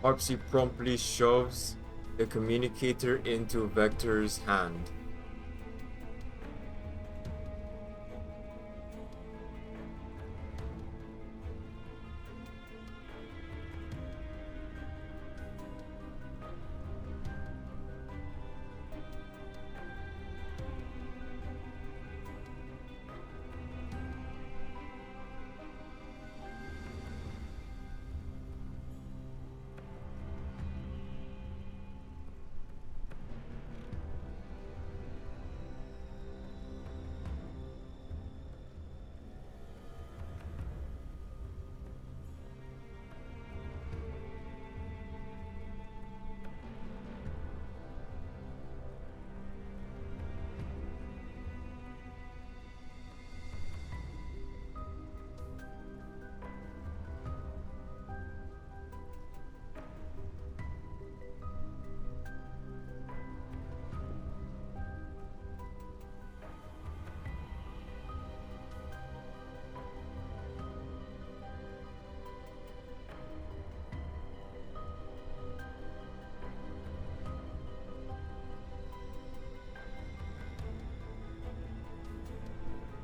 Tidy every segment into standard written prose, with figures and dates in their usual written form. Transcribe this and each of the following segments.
Opsy promptly shoves the communicator into Vector's hand.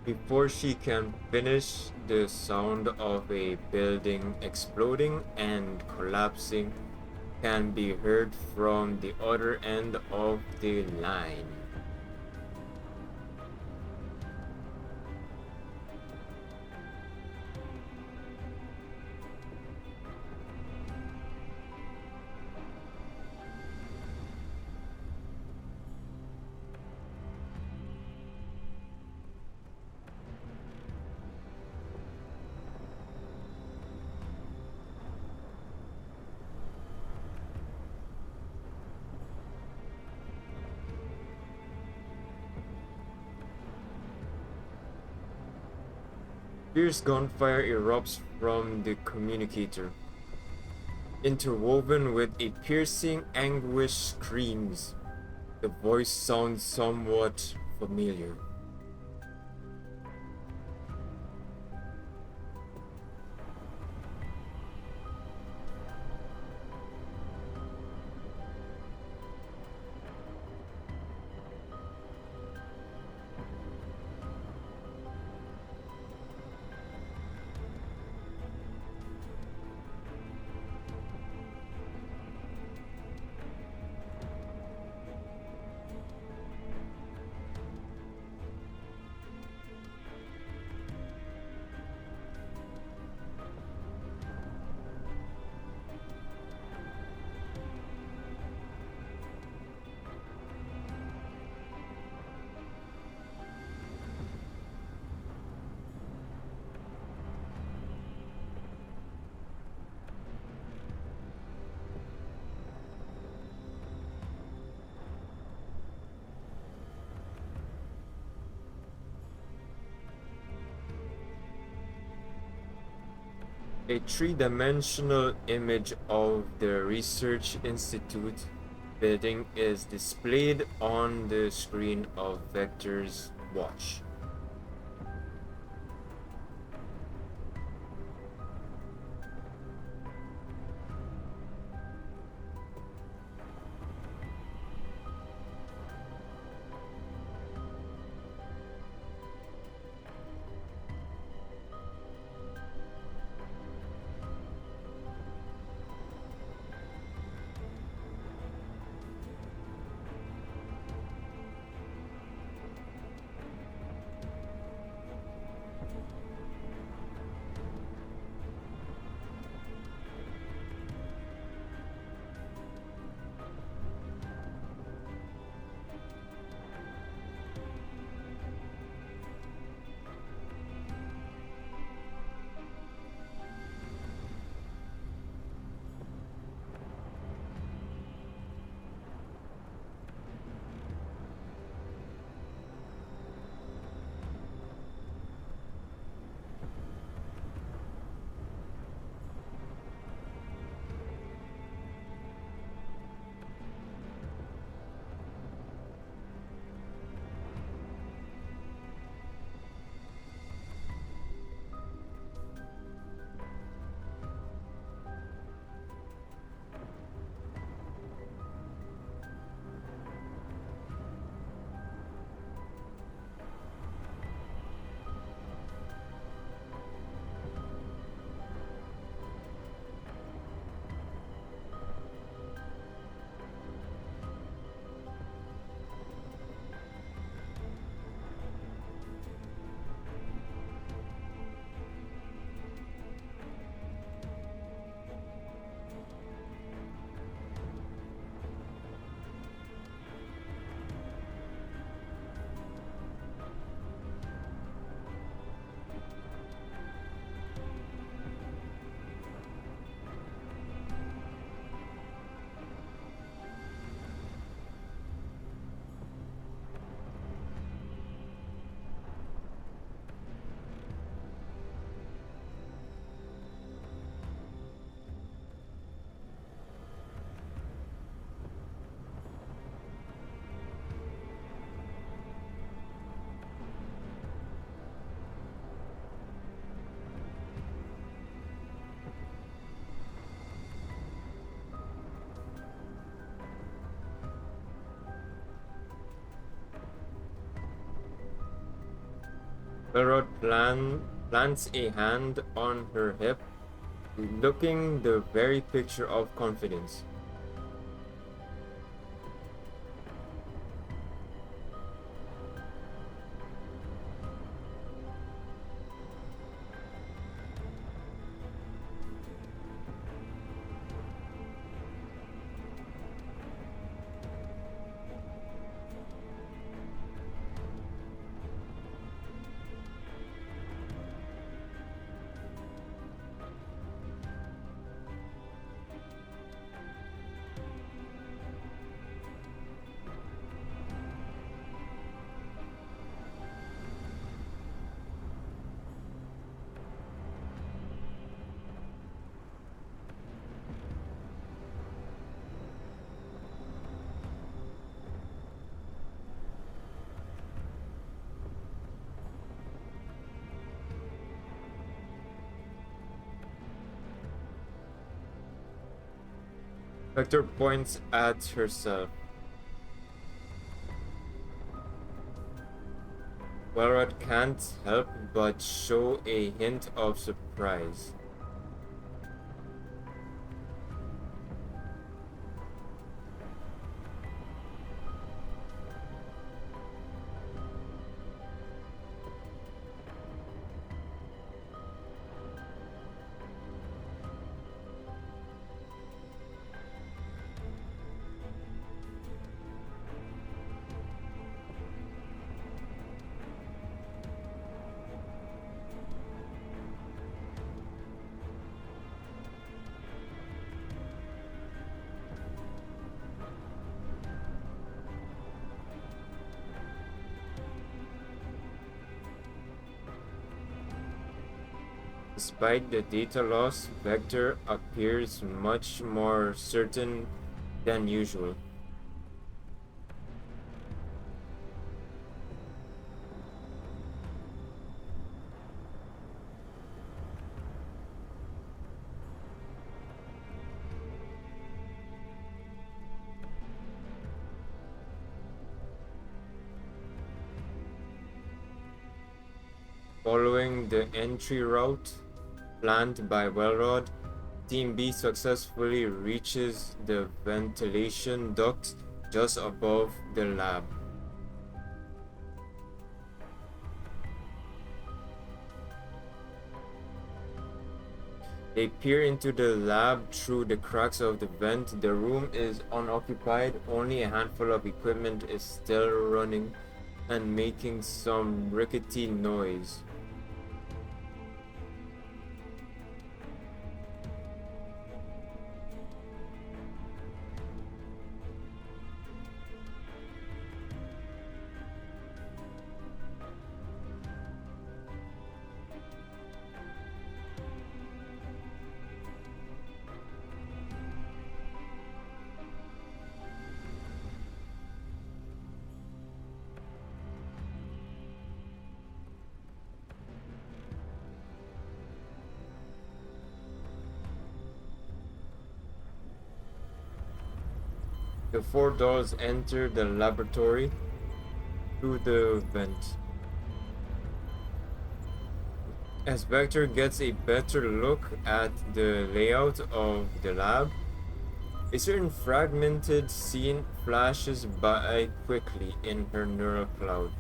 Before she can finish, the sound of a building exploding and collapsing can be heard from the other end of the line. Fierce gunfire erupts from the communicator, interwoven with a piercing anguish screams. The voice sounds somewhat familiar. A three-dimensional image of the Research Institute building is displayed on the screen of Vector's watch. Belrod plants a hand on her hip, looking the very picture of confidence. Vector points at herself. Welrod can't help but show a hint of surprise. Despite the data loss, Vector appears much more certain than usual. Following the entry route planned by Welrod, Team B successfully reaches the ventilation duct just above the lab. They peer into the lab through the cracks of the vent. The room is unoccupied, only a handful of equipment is still running and making some rickety noise. The four dolls enter the laboratory through the vent. As Vector gets a better look at the layout of the lab, a certain fragmented scene flashes by quickly in her neural cloud.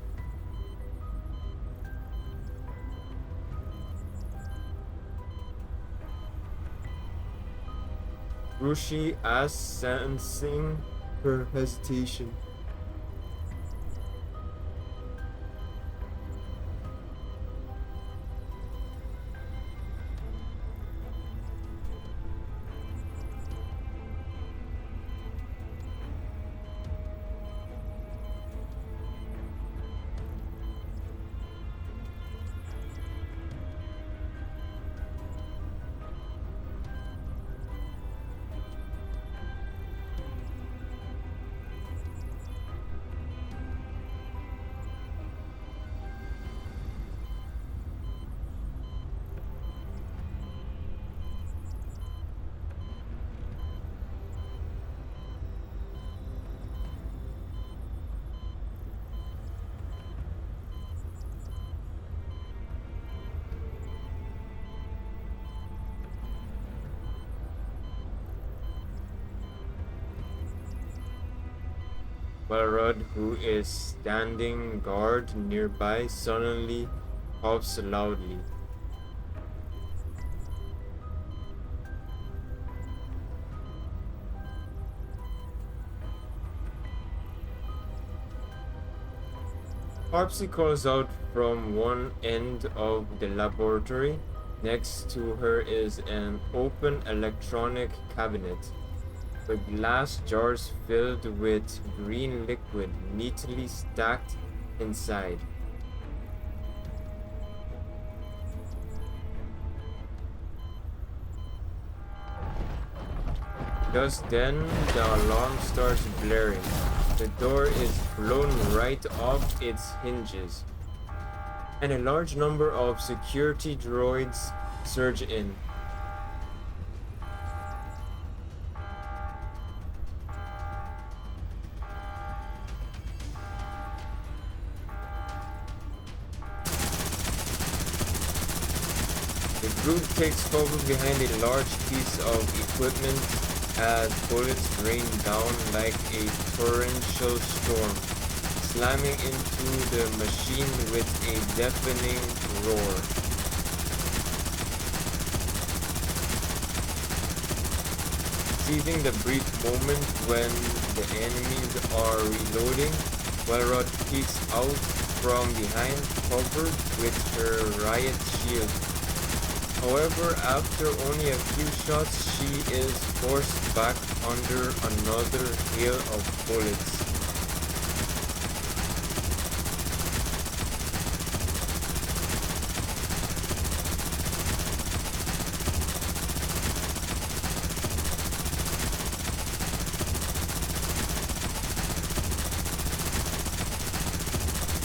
Rushi asks, sensing her hesitation. Welrod, who is standing guard nearby, suddenly coughs loudly. Harpsy calls out from one end of the laboratory. Next to her is an open electronic cabinet with glass jars filled with green liquid neatly stacked inside. Just then, the alarm starts blaring. The door is blown right off its hinges, and a large number of security droids surge in. The group takes cover behind a large piece of equipment as bullets rain down like a torrential storm, slamming into the machine with a deafening roar. Seizing the brief moment when the enemies are reloading, Welrod peeks out from behind, covered with her riot shield. However, after only a few shots, she is forced back under another hail of bullets.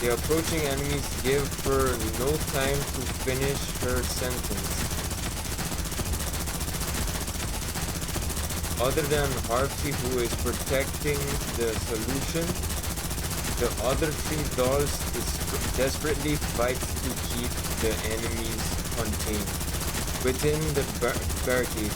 The approaching enemies give her no time to finish her sentence. Other than Harpsy, who is protecting the solution, the other three dolls desperately fight to keep the enemies contained within the barricade.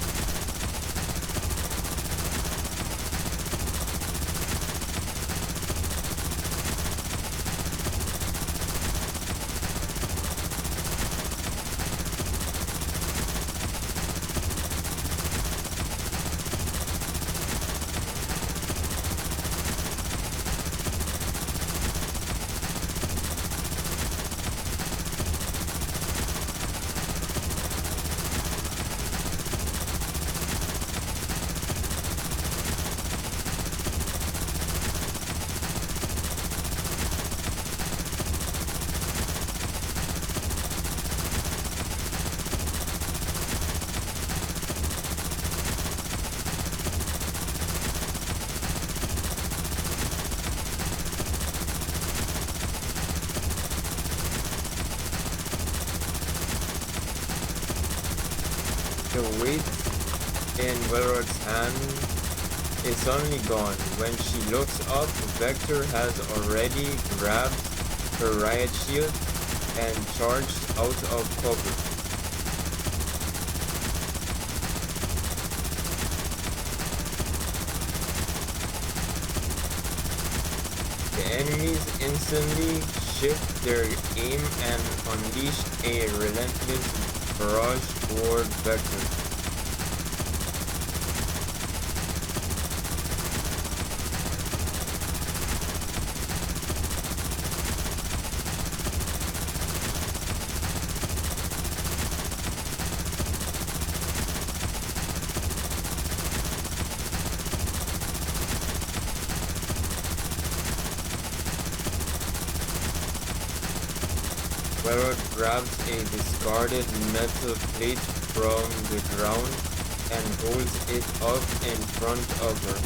The weight in Welrod's hand is suddenly gone. When she looks up, Vector has already grabbed her riot shield and charged out of cover. The enemies instantly shift their aim and unleash a relentless barrage toward Vector. Welrod grabs a discarded metal plate from the ground and holds it up in front of her.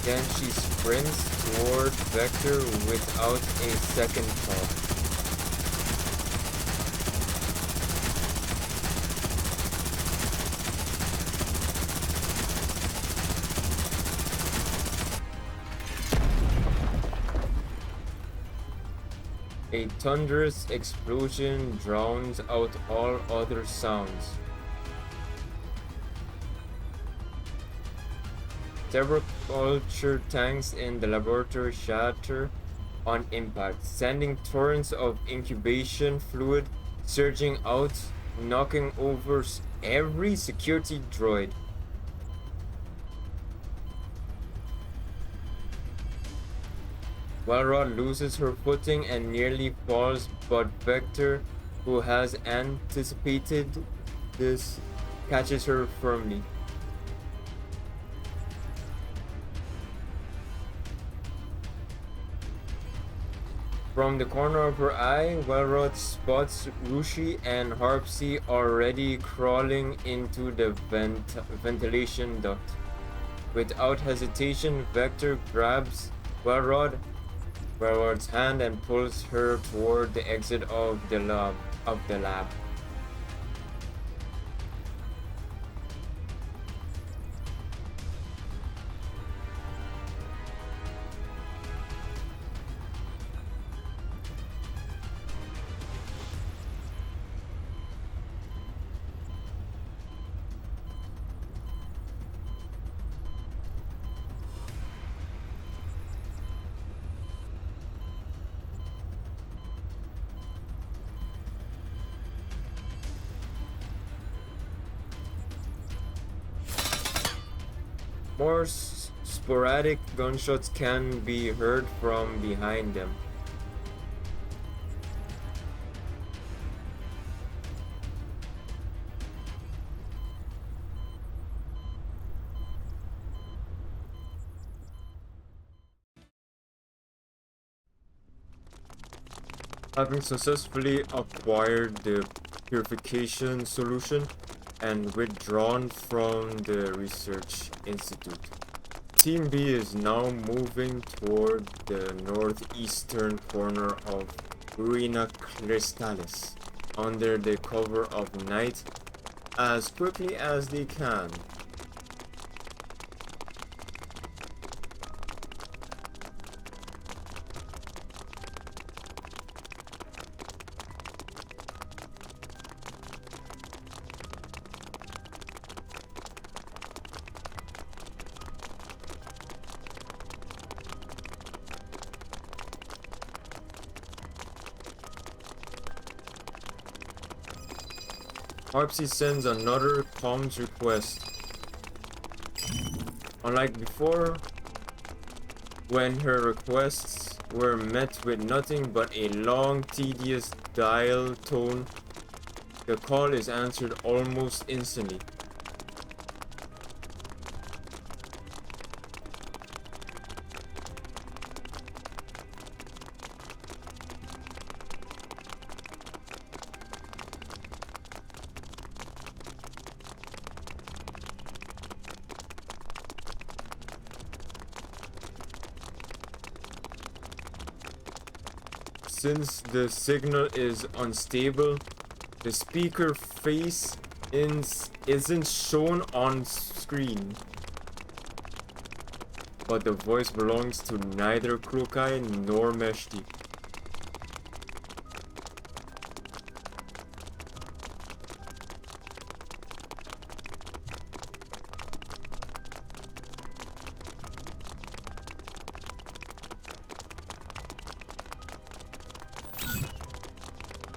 Then she sprints toward Vector without a second thought. A thunderous explosion drowns out all other sounds. Several culture tanks in the laboratory shatter on impact, sending torrents of incubation fluid surging out, knocking over every security droid. Walrod loses her footing and nearly falls, but Vector, who has anticipated this, catches her firmly. From the corner of her eye, Walrod spots Rushi and Harpsy already crawling into the ventilation duct. Without hesitation, Vector grabs Walrod's hand and pulls her toward the exit of the lab. More sporadic gunshots can be heard from behind them. Having successfully acquired the purification solution and withdrawn from the research institute, Team B is now moving toward the northeastern corner of Ruina Crystallis under the cover of night as quickly as they can. Harpsy sends another comms request. Unlike before, when her requests were met with nothing but a long, tedious dial tone, the call is answered almost instantly. Since the signal is unstable, the speaker face isn't shown on screen. But the voice belongs to neither Krokai nor Meshti.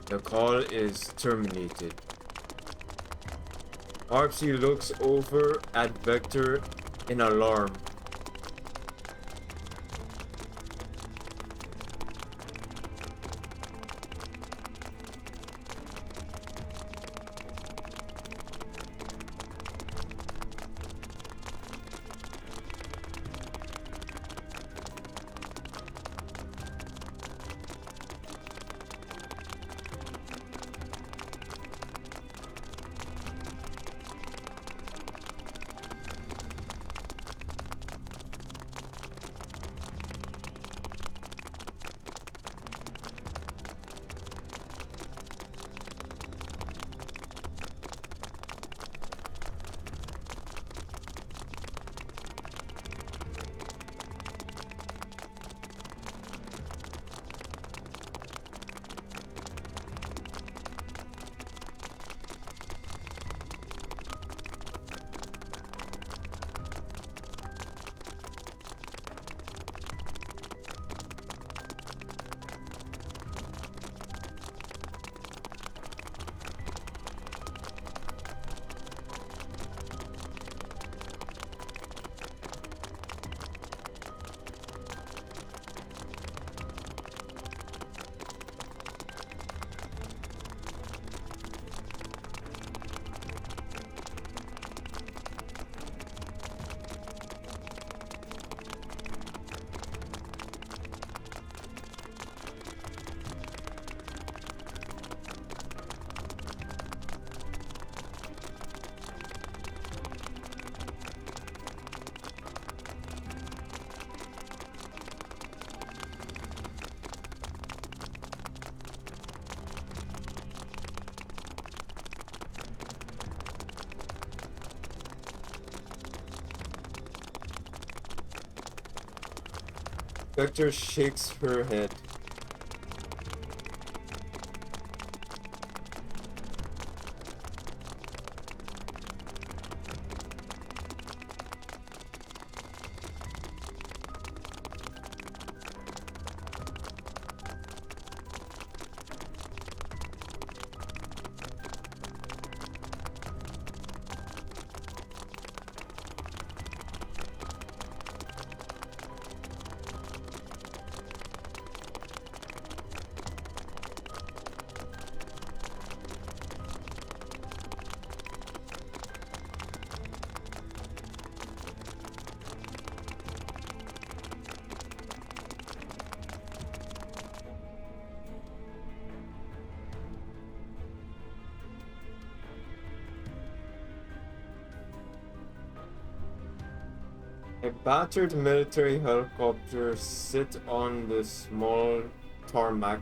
The call is terminated. Harpsy looks over at Vector in alarm. Vector shakes her head. A battered military helicopter sits on the small tarmac.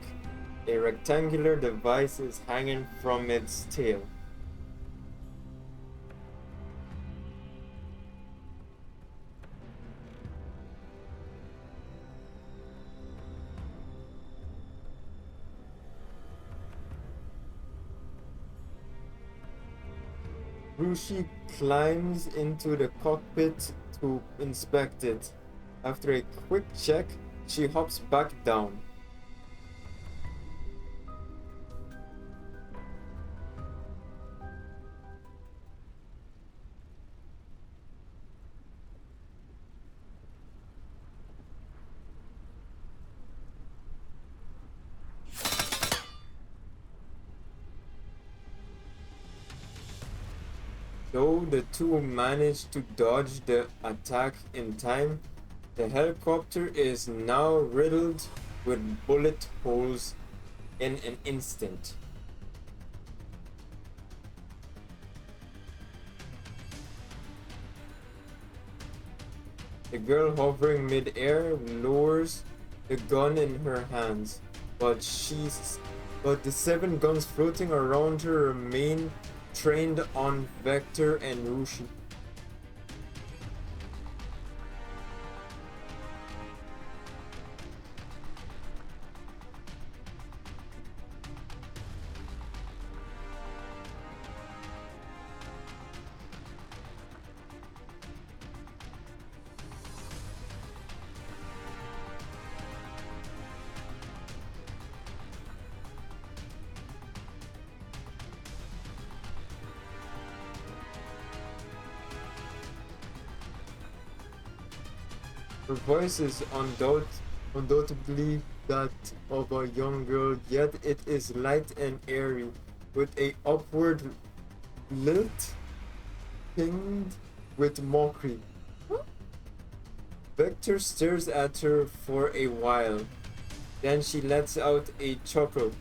A rectangular device is hanging from its tail. Rushi climbs into the cockpit to inspect it. After a quick check, she hops back down. Though the two manage to dodge the attack in time, the helicopter is now riddled with bullet holes in an instant. The girl hovering mid-air lowers the gun in her hands, but the 7 guns floating around her remain trained on Vector and Rushi. Her voice is undoubtedly that of a young girl, yet it is light and airy, with a upward lilt tinged with mockery. Vector stares at her for a while, then she lets out a chuckle.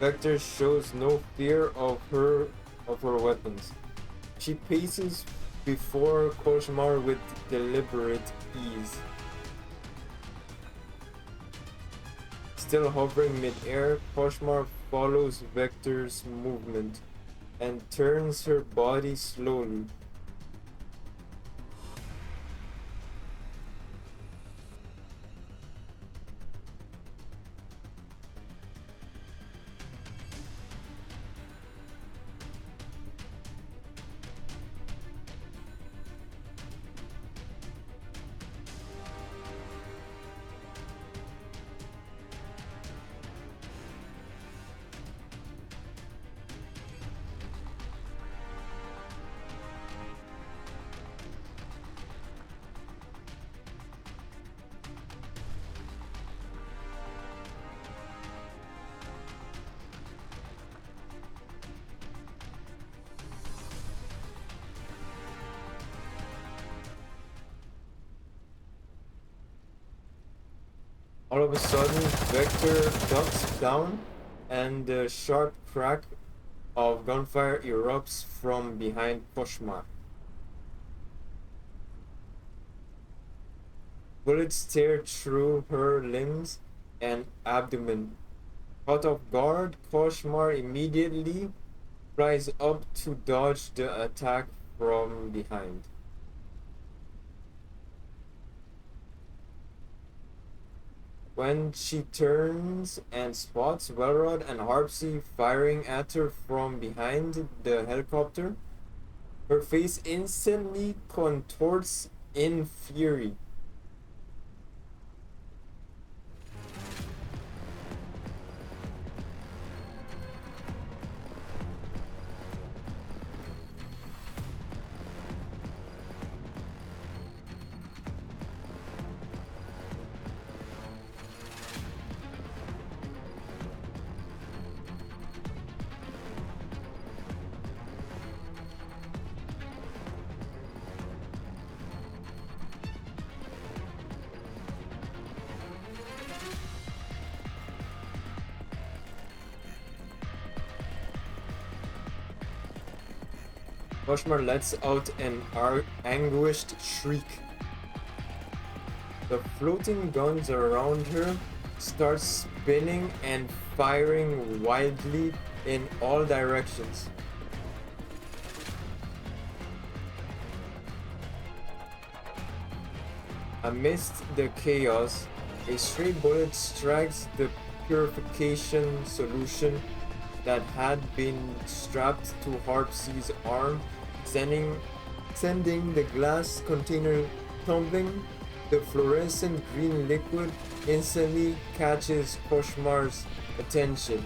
Vector shows no fear of her weapons. She paces before Koshmar with deliberate ease. Still hovering mid-air, Koshmar follows Vector's movement and turns her body slowly. All of a sudden, Vector ducks down, and a sharp crack of gunfire erupts from behind Koshmar. Bullets tear through her limbs and abdomen. Caught off guard, Koshmar immediately flies up to dodge the attack from behind. When she turns and spots Welrod and Harpsy firing at her from behind the helicopter, her face instantly contorts in fury. Koshmar lets out an anguished shriek. The floating guns around her start spinning and firing wildly in all directions. Amidst the chaos, a stray bullet strikes the purification solution that had been strapped to Harpsy's arm, sending the glass container tumbling. The fluorescent green liquid instantly catches Koshmar's attention.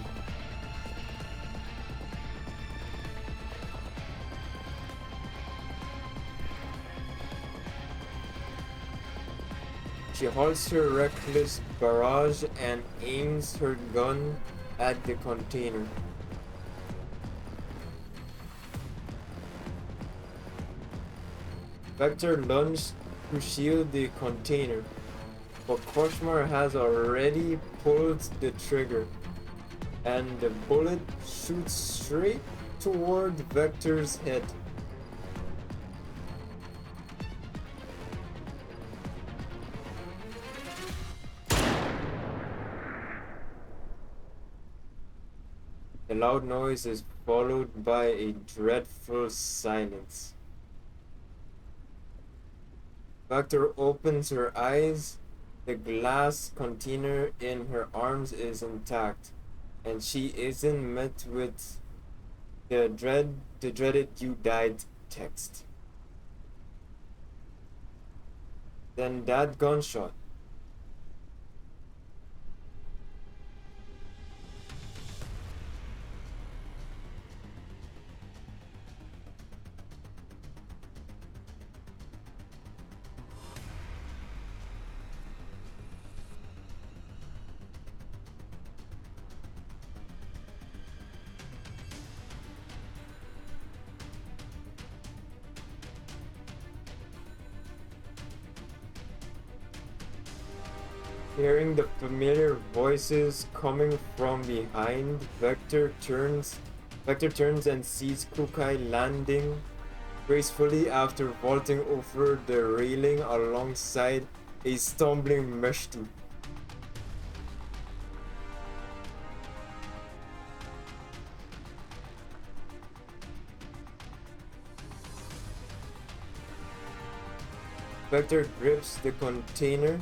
She halts her reckless barrage and aims her gun at the container. Vector lunged to shield the container, but Koshmar has already pulled the trigger, and the bullet shoots straight toward Vector's head. The loud noise is followed by a dreadful silence. Vector opens her eyes. The glass container in her arms is intact, and she isn't met with the dreaded "You died" text. Then that gunshot. Hearing the familiar voices coming from behind, Vector turns and sees Kukai landing gracefully after vaulting over the railing alongside a stumbling Meshti. Vector grips the container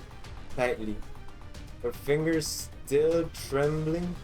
tightly, her fingers still trembling.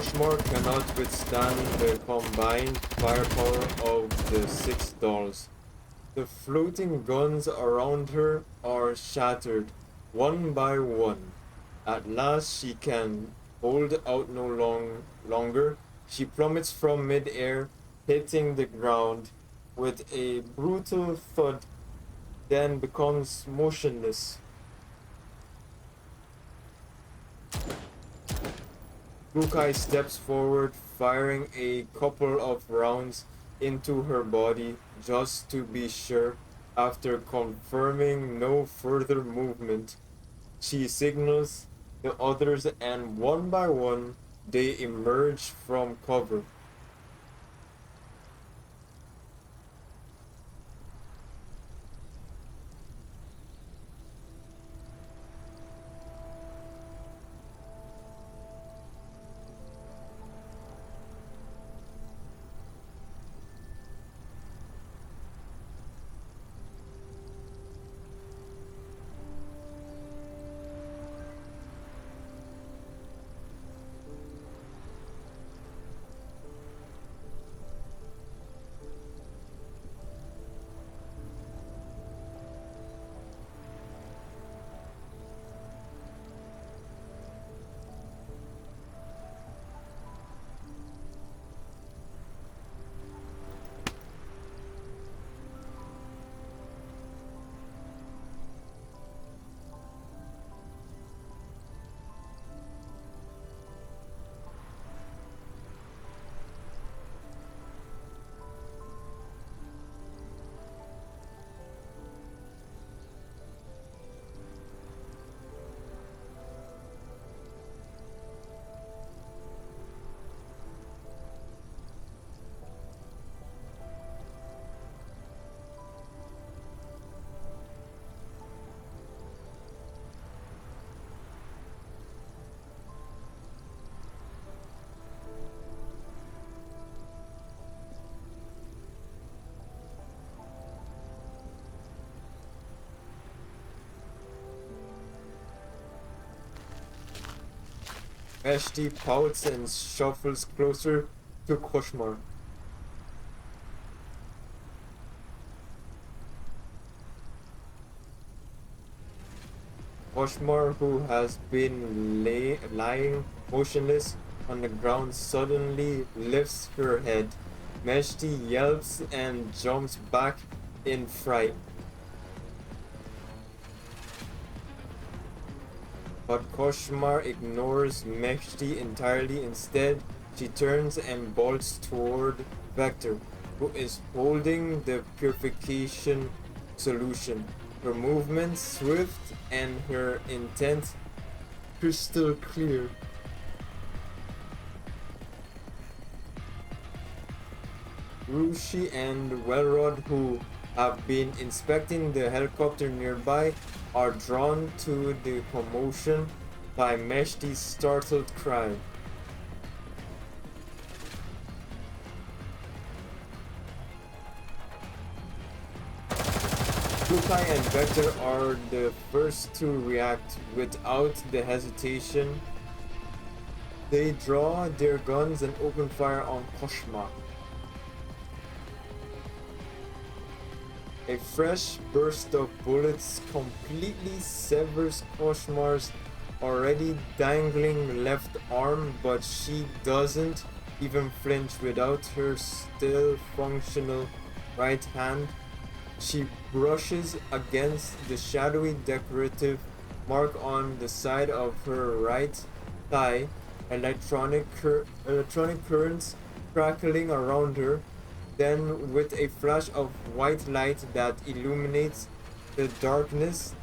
Koshmar cannot withstand the combined firepower of the 6 dolls. The floating guns around her are shattered, one by one. At last she can hold out no longer. She plummets from mid-air, hitting the ground with a brutal thud, then becomes motionless. Bukai steps forward, firing a couple of rounds into her body just to be sure. After confirming no further movement, she signals the others, and one by one they emerge from cover. Vashti pouts and shuffles closer to Koshmar. Koshmar, who has been lying motionless on the ground, suddenly lifts her head. Vashti yelps and jumps back in fright. But Koshmar ignores Meshti entirely. Instead, she turns and bolts toward Vector, who is holding the purification solution. Her movement swift and her intent crystal clear. Rushi and Welrod, who have been inspecting the helicopter nearby, are drawn to the commotion by Meshti's startled cry. Bukai and Vector are the first to react. Without the hesitation, they draw their guns and open fire on Koshmar. A fresh burst of bullets completely severs Koshmar's already dangling left arm, but she doesn't even flinch. Without her still functional right hand, she brushes against the shadowy decorative mark on the side of her right thigh, electronic currents crackling around her. Then, with a flash of white light that illuminates the darkness,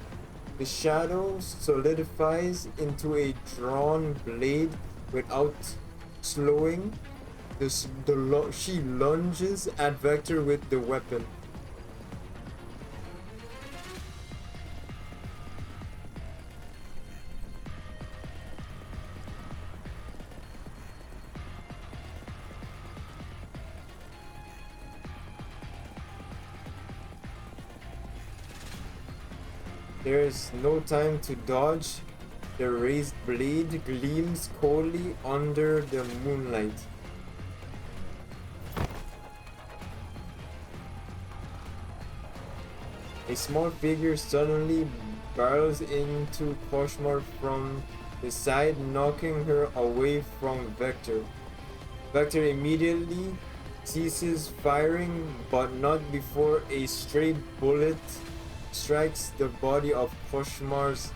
the shadow solidifies into a drawn blade. Without slowing, she lunges at Vector with the weapon. There is no time to dodge. The raised blade gleams coldly under the moonlight. A small figure suddenly barrels into Koshmar from the side, knocking her away from Vector. Vector immediately ceases firing, but not before a stray bullet strikes the body of Koshmar's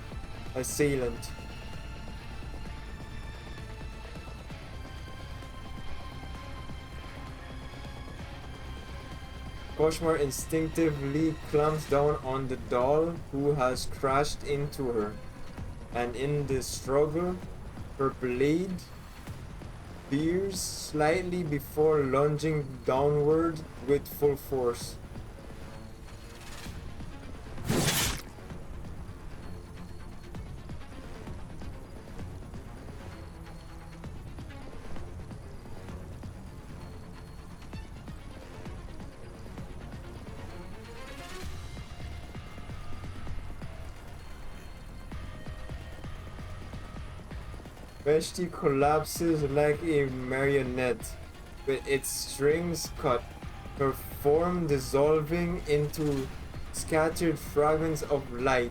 assailant. Koshmar instinctively clamps down on the doll who has crashed into her, and in the struggle, her blade veers slightly before lunging downward with full force. Veshti collapses like a marionette, with its strings cut, her form dissolving into scattered fragments of light.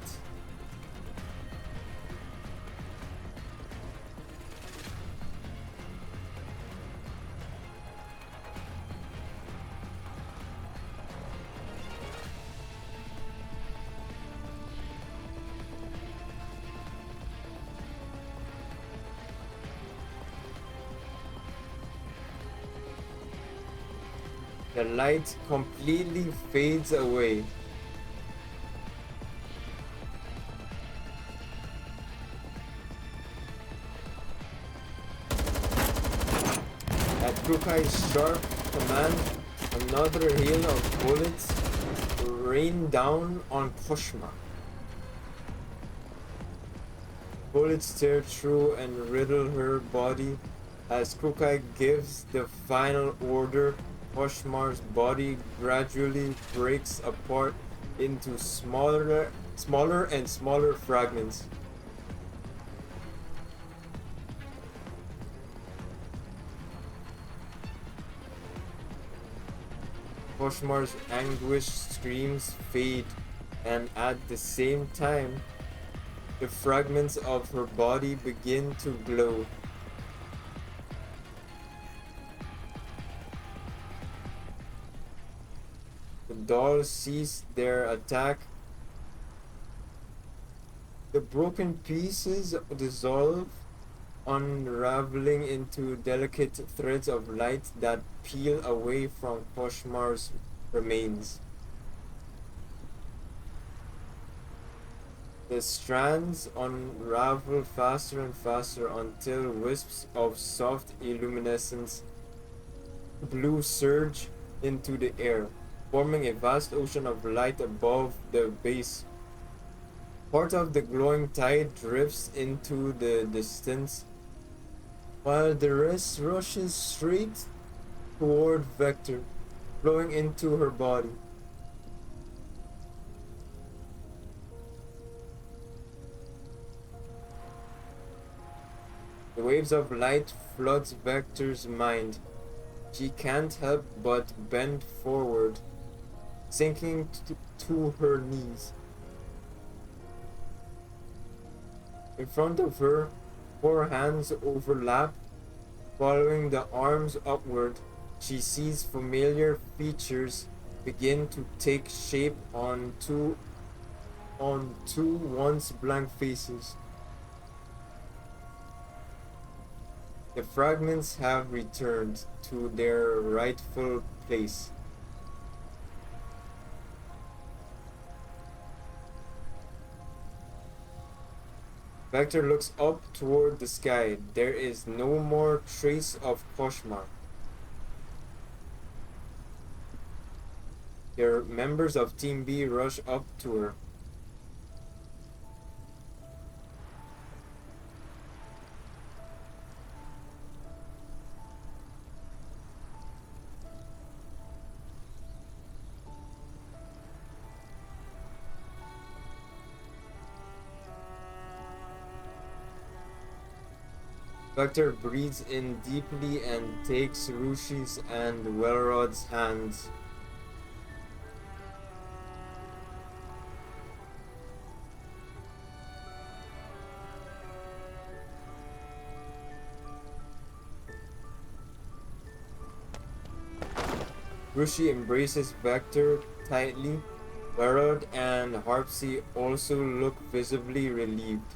The light completely fades away. At Krukai's sharp command, another hail of bullets rain down on Koshma. Bullets tear through and riddle her body as Krukai gives the final order. Koshmar's body gradually breaks apart into smaller and smaller fragments. Koshmar's anguished screams fade, and at the same time, the fragments of her body begin to glow. The dolls cease their attack. The broken pieces dissolve, unraveling into delicate threads of light that peel away from Koshmar's remains. The strands unravel faster and faster until wisps of soft illuminescence blue surge into the air, forming a vast ocean of light above the base. Part of the glowing tide drifts into the distance, while the rest rushes straight toward Vector, flowing into her body. The waves of light floods Vector's mind. She can't help but bend forward, sinking to her knees. In front of her, four hands overlap, following the arms upward. She sees familiar features begin to take shape on two once blank faces. The fragments have returned to their rightful place. Vector looks up toward the sky. There is no more trace of Koshmar. The members of Team B rush up to her. Vector breathes in deeply and takes Rushi's and Welrod's hands. Rushi embraces Vector tightly. Welrod and Harpsy also look visibly relieved.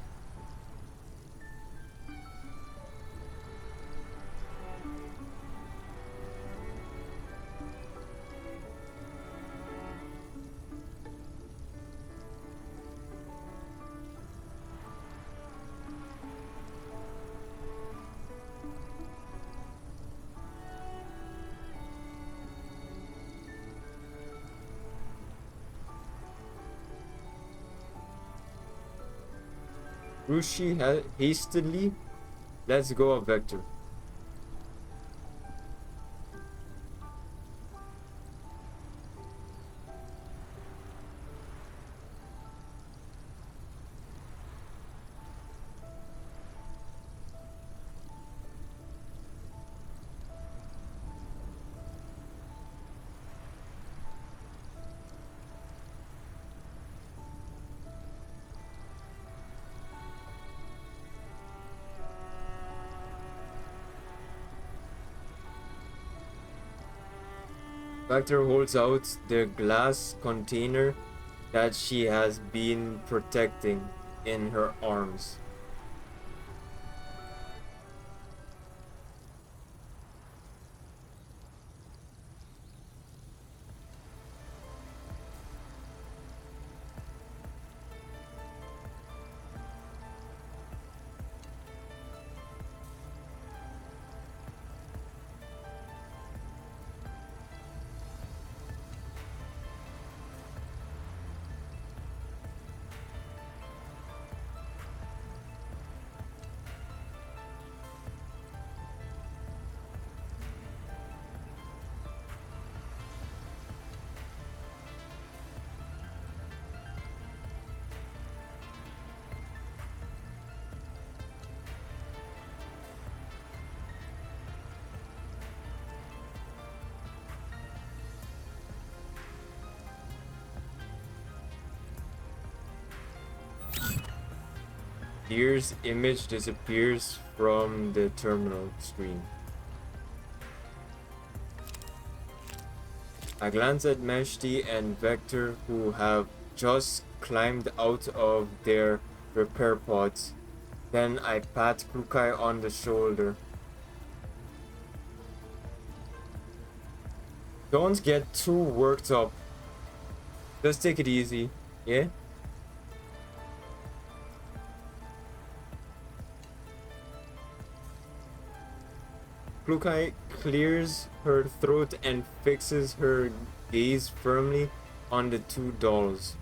Rushi hastily lets go of Vector. Vector holds out the glass container that she has been protecting in her arms. Deer's image disappears from the terminal screen. I glance at Meshti and Vector, who have just climbed out of their repair pods. Then I pat Krukai on the shoulder. Don't get too worked up. Just take it easy, yeah? Krukai clears her throat and fixes her gaze firmly on the two dolls.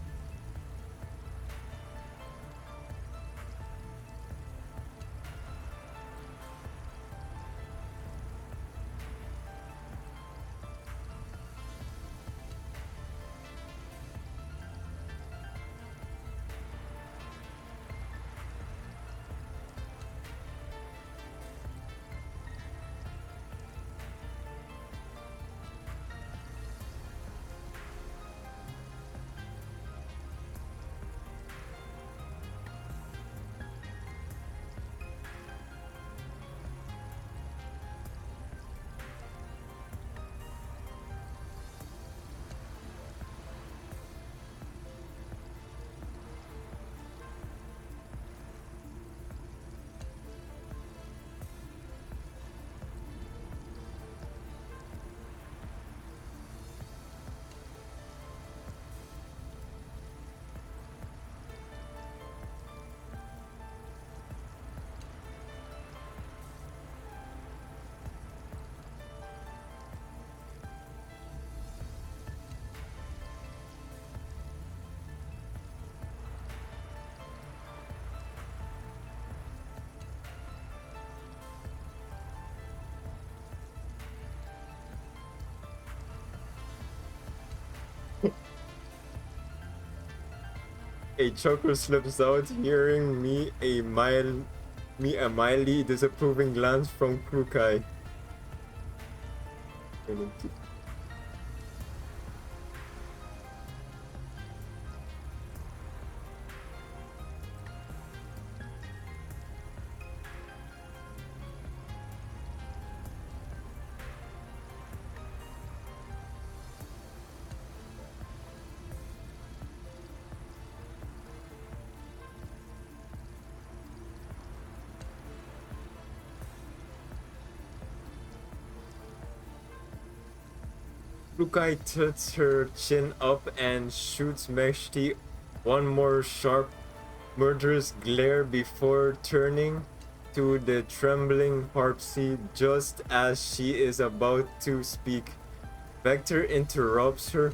A chuckle slips out, hearing me a mild me a mildly disapproving glance from Krukai. Krukai tilts her chin up and shoots Meshti one more sharp, murderous glare before turning to the trembling Harpsy just as she is about to speak. Vector interrupts her.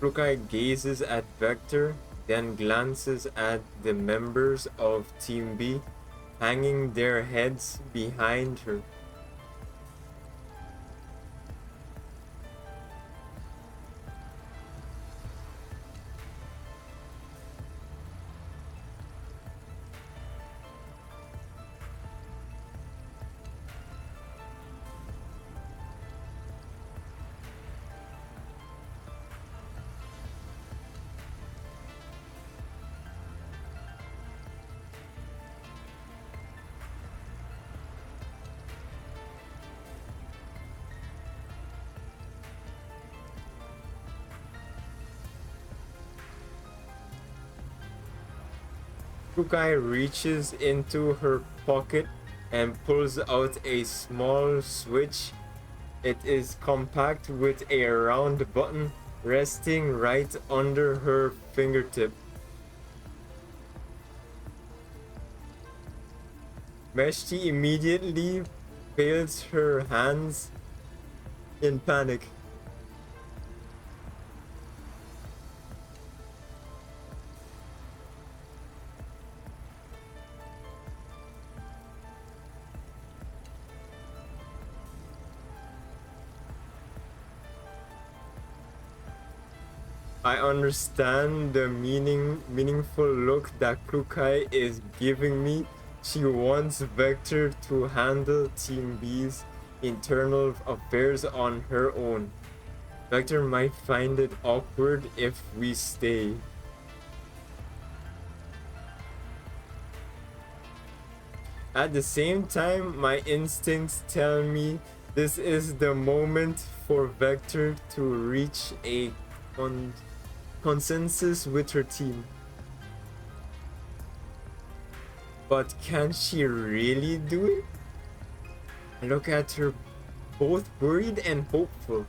Krukai gazes at Vector, then glances at the members of Team B, hanging their heads behind her. Krukai reaches into her pocket and pulls out a small switch. It is compact with a round button resting right under her fingertip. Meshti immediately pails her hands in panic. I understand the meaningful look that Krukai is giving me. She wants Vector to handle Team B's internal affairs on her own. Vector might find it awkward if we stay. At the same time, my instincts tell me this is the moment for Vector to reach a consensus with her team. But can she really do it? I look at her both worried and hopeful.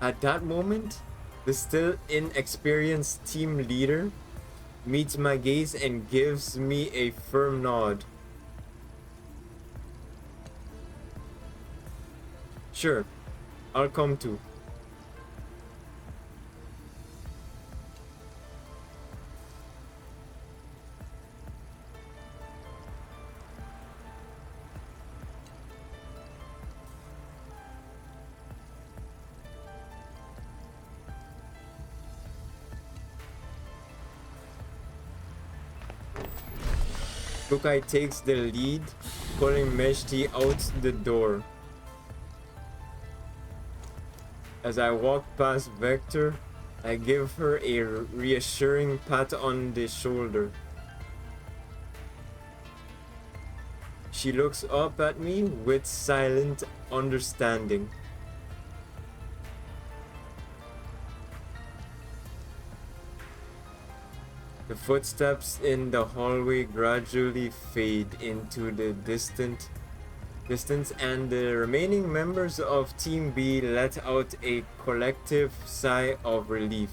At that moment, the still inexperienced team leader meets my gaze and gives me a firm nod. Sure, I'll come too. Krukai takes the lead, pulling Meshti out the door. As I walk past Vector, I give her a reassuring pat on the shoulder. She looks up at me with silent understanding. The footsteps in the hallway gradually fade into the distance, and the remaining members of Team B let out a collective sigh of relief.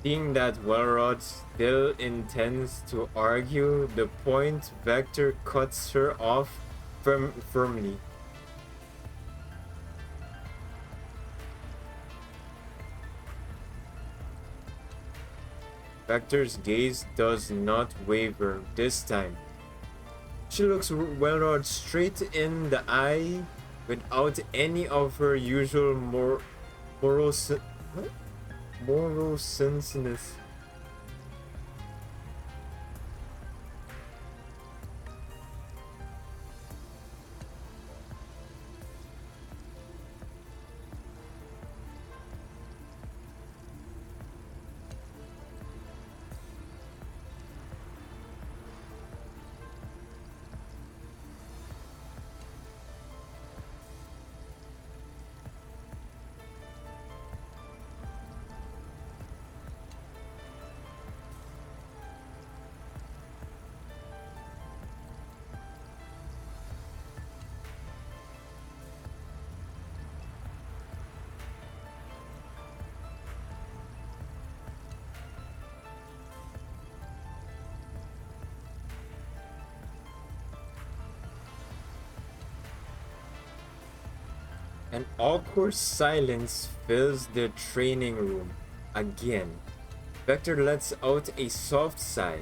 Seeing that Welrod still intends to argue the point, Vector cuts her off firmly. Vector's gaze does not waver this time. She looks Welrod straight in the eye without any of her usual moroseness. An awkward silence fills the training room. Again, Vector lets out a soft sigh.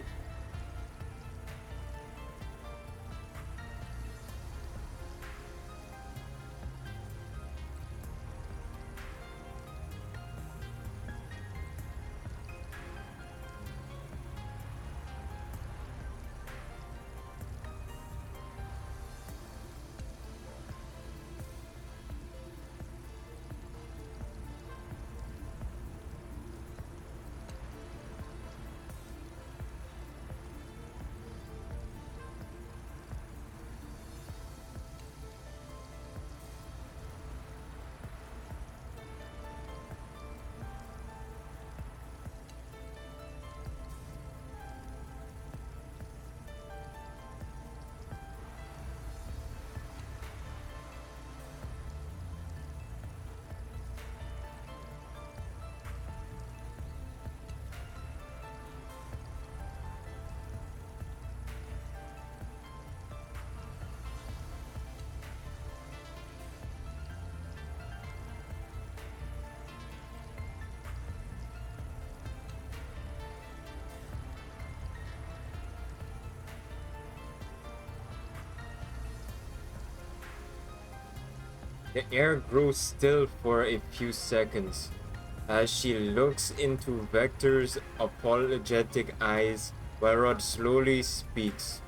The air grows still for a few seconds as she looks into Vector's apologetic eyes while Rod slowly speaks.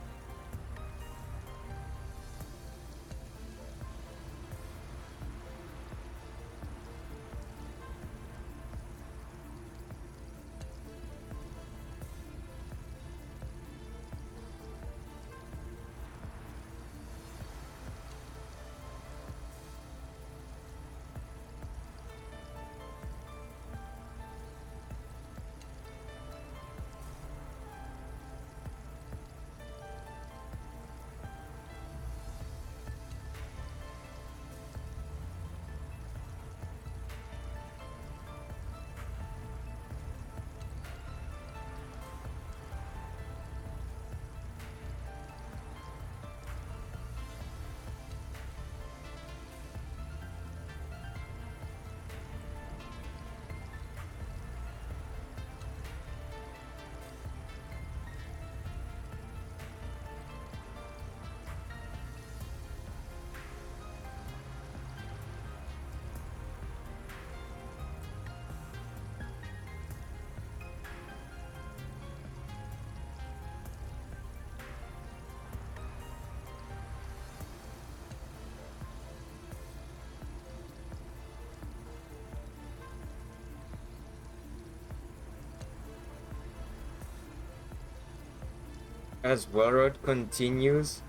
As Welrod continues,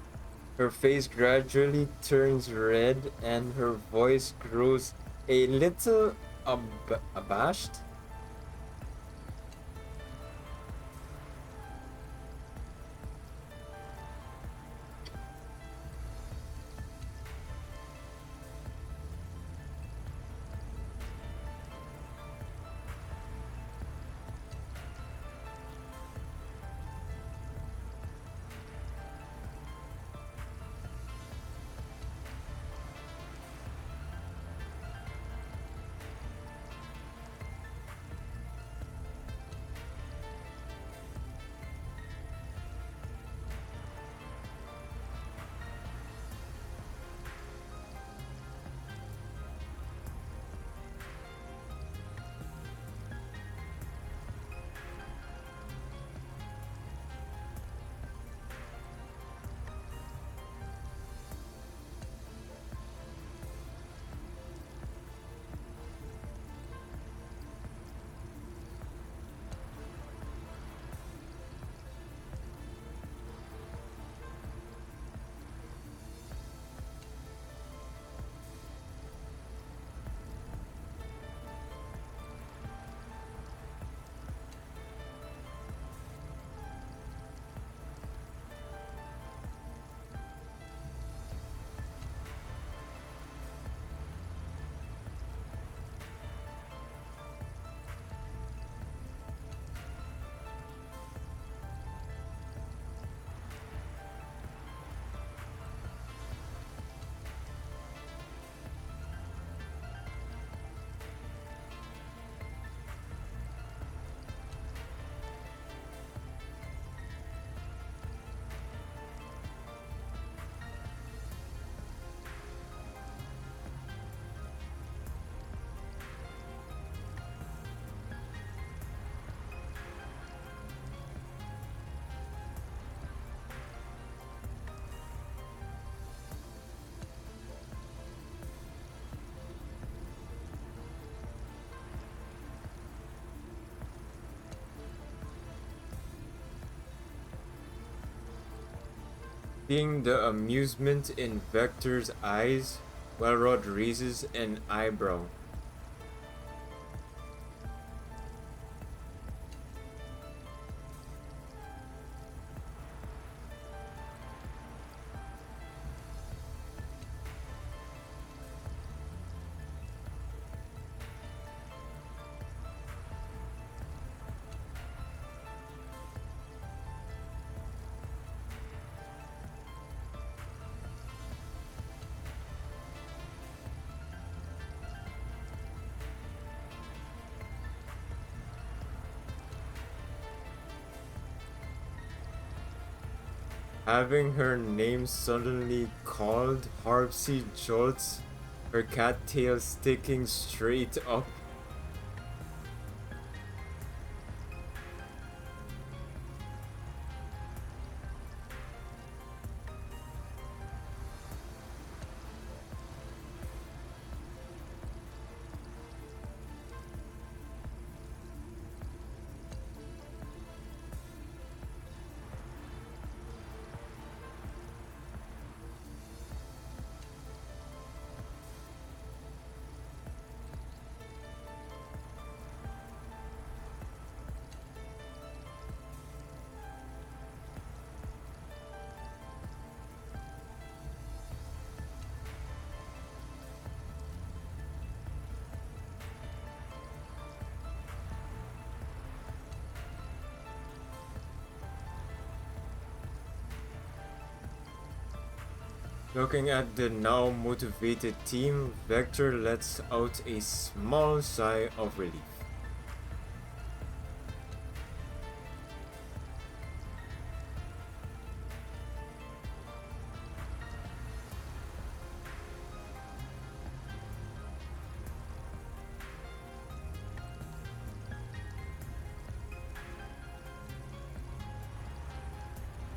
her face gradually turns red and her voice grows a little abashed. Seeing the amusement in Vector's eyes, Welrod raises an eyebrow. Having her name suddenly called, Harpsy jolts her cat tail sticking straight up. Looking at the now motivated team, Vector lets out a small sigh of relief.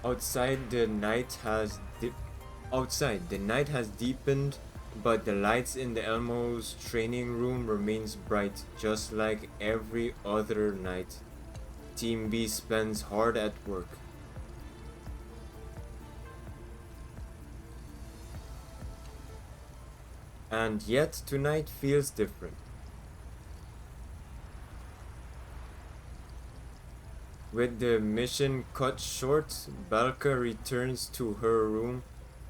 Outside, the night has deepened, but the lights in the Elmo's training room remains bright, just like every other night. Team B spends hard at work. And yet tonight feels different. With the mission cut short, Belka returns to her room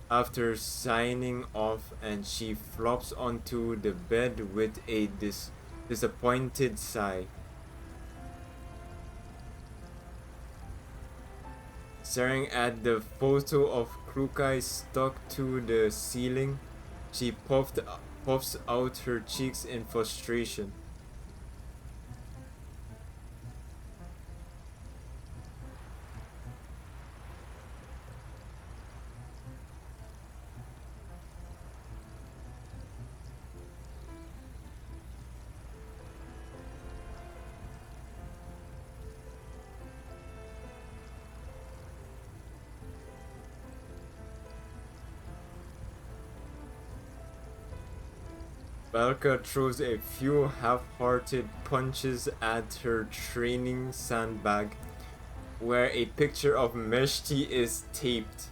after signing off, and she flops onto the bed with a disappointed sigh. Staring at the photo of Krukai stuck to the ceiling, she puffs out her cheeks in frustration. Belka throws a few half-hearted punches at her training sandbag, where a picture of Meshti is taped.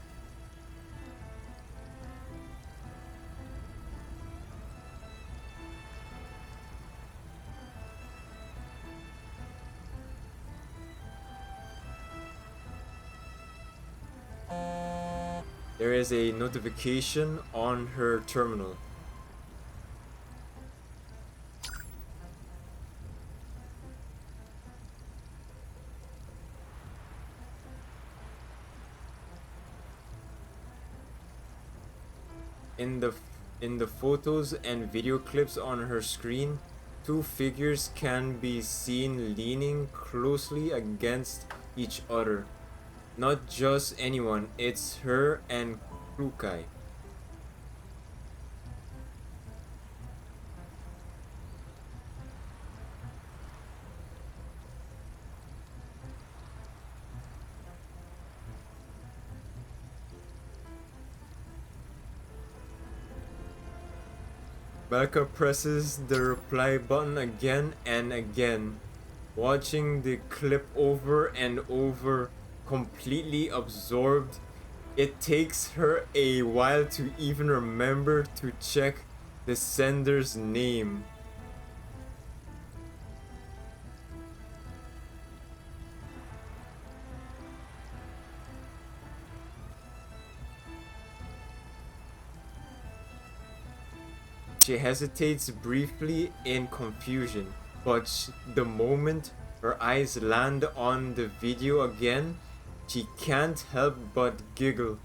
There is a notification on her terminal. In the photos and video clips on her screen, two figures can be seen leaning closely against each other. Not just anyone, it's her and Krukai. Belka presses the reply button again and again, watching the clip over and over, completely absorbed. It takes her a while to even remember to check the sender's name. She hesitates briefly in confusion, but the moment her eyes land on the video again, she can't help but giggle.